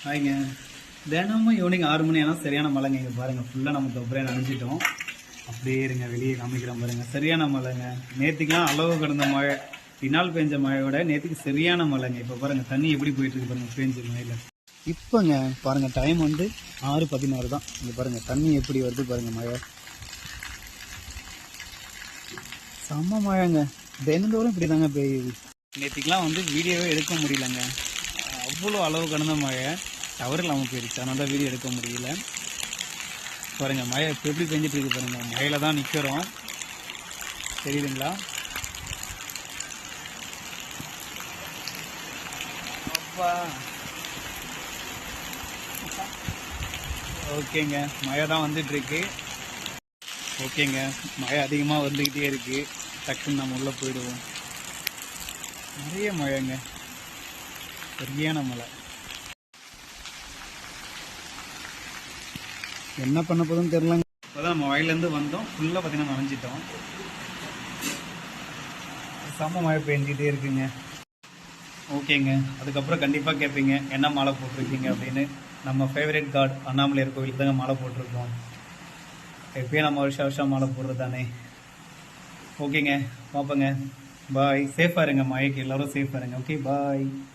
ஆயிங்க தினமும் ஈவினிங் 6 மணி ஆனால் சரியான மழைங்க. இங்கே பாருங்கள் ஃபுல்லாக நம்ம தொப்பரையை நனைஞ்சிட்டோம். அப்படியே இருங்க வெளியே காமிக்கிறோம் பாருங்கள். சரியான மழைங்க. நேற்றுக்கெலாம் அளவு கடந்த மழை, பின்னால் பெஞ்ச மழையோட நேற்றுக்கு சரியான மழைங்க. இப்போ பாருங்கள் தண்ணி எப்படி போயிட்டுருக்கு பாருங்கள் பெஞ்ச மழையில். இப்போங்க பாருங்கள் டைம் வந்து 6:16 தான். இங்கே பாருங்கள் தண்ணி எப்படி வருது பாருங்கள். மழை செம்ம மழைங்க. தினந்தோறும் இப்படி தாங்க பெய்யுது. நேற்றுக்கெலாம் வந்து வீடியோவே எடுக்க முடியலங்க. அவ்வளோ அளவு கடந்த மழை. டவர் இல்லாமல் போயிடுச்சு, அதனால தான் வீடியோ எடுக்க முடியல. பாருங்கள் மழை இப்போ எப்படி பெஞ்சிட்டு இருக்கு பாருங்கள். மழையில் தான் நிற்கிறோம், தெரியுதுங்களா? அப்பா ஓகேங்க, மழை தான் வந்துட்டுருக்கு. ஓகேங்க, மழை அதிகமாக வந்துக்கிட்டே இருக்குது. டக்குன்னு நம்ம உள்ளே போயிடுவோம். நிறைய மழைங்க, சரியான மழை. என்ன பண்ண போதுன்னு தெரிலங்க. இப்போ தான் நம்ம வயலேருந்து வந்தோம், ஃபுல்லாக பார்த்தீங்கன்னா நனைஞ்சிட்டோம். செம்ம மழை பெஞ்சிட்டே இருக்குங்க. ஓகேங்க, அதுக்கப்புறம் கண்டிப்பாக கேட்பீங்க என்ன மாலை போட்டிருக்கீங்க அப்படின்னு. நம்ம ஃபேவரட் காட் அண்ணாமலையார் கோவிலுக்கு தாங்க மாலை போட்டிருக்கோம். எப்பயும் நம்ம வருஷம் மாலை போடுறது தானே. ஓகேங்க, பார்ப்போங்க. பாய். சேஃபாக இருங்க, மழைக்கு எல்லோரும் சேஃபாக இருங்க. ஓகே, பாய்.